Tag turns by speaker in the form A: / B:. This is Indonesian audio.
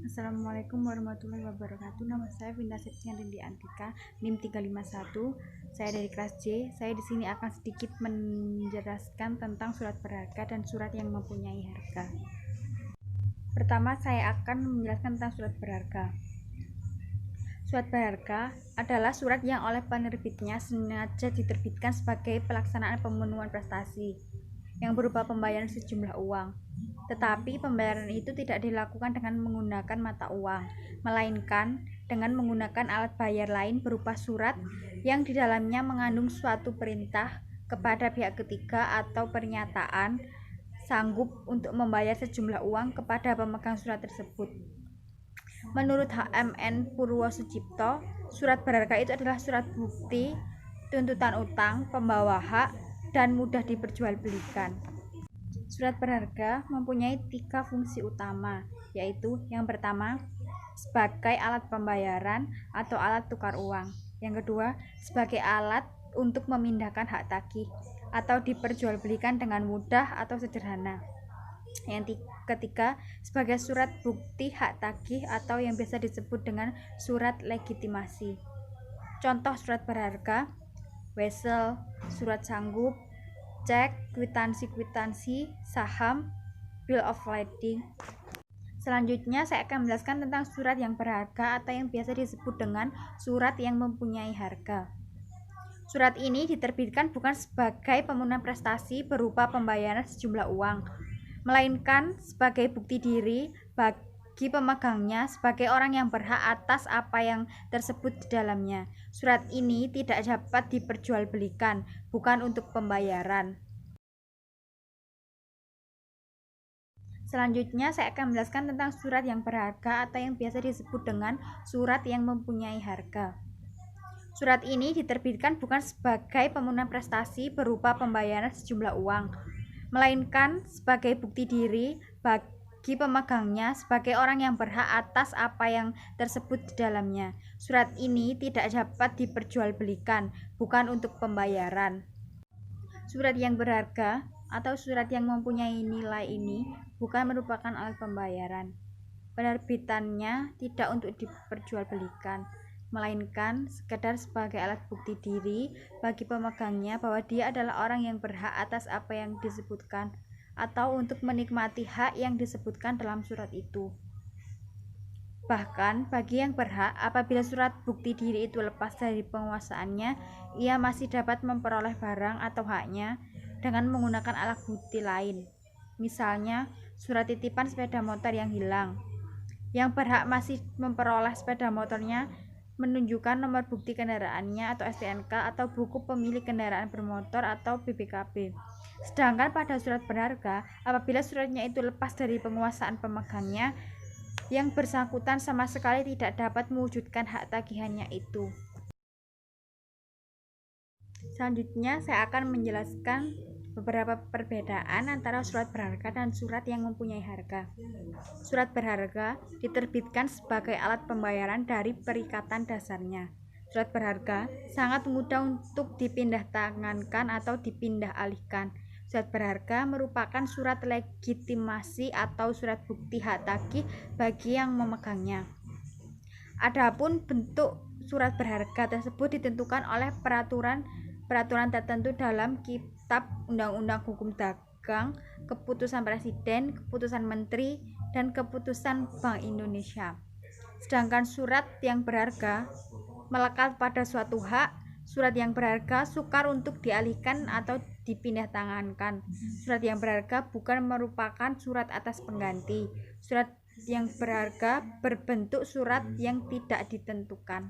A: Assalamualaikum warahmatullahi wabarakatuh. Nama saya Vinda Septian Rindi Antika, NIM 351. Saya dari kelas J. Saya di sini akan sedikit menjelaskan tentang surat berharga dan surat yang mempunyai harga. Pertama, saya akan menjelaskan tentang surat berharga. Surat berharga adalah surat yang oleh penerbitnya sengaja diterbitkan sebagai pelaksanaan pemenuhan prestasi yang berupa pembayaran sejumlah uang. Tetapi pembayaran itu tidak dilakukan dengan menggunakan mata uang, melainkan dengan menggunakan alat bayar lain berupa surat yang di dalamnya mengandung suatu perintah kepada pihak ketiga atau pernyataan sanggup untuk membayar sejumlah uang kepada pemegang surat tersebut. Menurut HMN Purwosucipto, surat berharga itu adalah surat bukti tuntutan utang, pembawa hak, dan mudah diperjualbelikan. Surat berharga mempunyai 3 fungsi utama, yaitu yang pertama, sebagai alat pembayaran atau alat tukar uang. Yang kedua, sebagai alat untuk memindahkan hak tagih atau diperjualbelikan dengan mudah atau sederhana. Yang ketiga, sebagai surat bukti hak tagih atau yang biasa disebut dengan surat legitimasi. Contoh surat berharga: wesel, surat sanggup, cek, kwitansi, saham, bill of lading. Selanjutnya saya akan menjelaskan tentang surat yang berharga atau yang biasa disebut dengan surat yang mempunyai harga. Surat ini diterbitkan bukan sebagai pemenuhan prestasi berupa pembayaran sejumlah uang, melainkan sebagai bukti diri bagi pemegangnya sebagai orang yang berhak atas apa yang tersebut di dalamnya. Surat ini tidak dapat diperjualbelikan, bukan untuk pembayaran. Selanjutnya saya akan menjelaskan tentang surat yang berharga atau yang biasa disebut dengan surat yang mempunyai harga. Surat ini diterbitkan bukan sebagai pemenuhan prestasi berupa pembayaran sejumlah uang, melainkan sebagai bukti diri bagi pemegangnya sebagai orang yang berhak atas apa yang tersebut di dalamnya. Surat ini tidak dapat diperjualbelikan, bukan untuk pembayaran. Surat yang berharga atau surat yang mempunyai nilai ini bukan merupakan alat pembayaran. Penerbitannya tidak untuk diperjualbelikan, melainkan sekedar sebagai alat bukti diri bagi pemegangnya bahwa dia adalah orang yang berhak atas apa yang disebutkan atau untuk menikmati hak yang disebutkan dalam surat itu. Bahkan bagi yang berhak, apabila surat bukti diri itu lepas dari penguasaannya, ia masih dapat memperoleh barang atau haknya dengan menggunakan alat bukti lain. Misalnya, surat titipan sepeda motor yang hilang. Yang berhak masih memperoleh sepeda motornya menunjukkan nomor bukti kendaraannya atau STNK atau buku pemilik kendaraan bermotor atau BPKB. Sedangkan pada surat berharga, apabila suratnya itu lepas dari penguasaan pemegangnya, yang bersangkutan sama sekali tidak dapat mewujudkan hak tagihannya itu. Selanjutnya saya akan menjelaskan beberapa perbedaan antara surat berharga dan surat yang mempunyai harga. Surat berharga diterbitkan sebagai alat pembayaran dari perikatan dasarnya. Surat berharga sangat mudah untuk dipindah tangankan atau dipindah alihkan. Surat berharga merupakan surat legitimasi atau surat bukti hak tagih bagi yang memegangnya. Adapun bentuk surat berharga tersebut ditentukan oleh peraturan tertentu dalam Kitab Undang-Undang Hukum Dagang, Keputusan Presiden, Keputusan Menteri, dan Keputusan Bank Indonesia. Sedangkan surat yang berharga melekat pada suatu hak. Surat yang berharga sukar untuk dialihkan atau dipindah tangankan. Surat yang berharga bukan merupakan surat atas pengganti. Surat yang berharga berbentuk surat yang tidak ditentukan.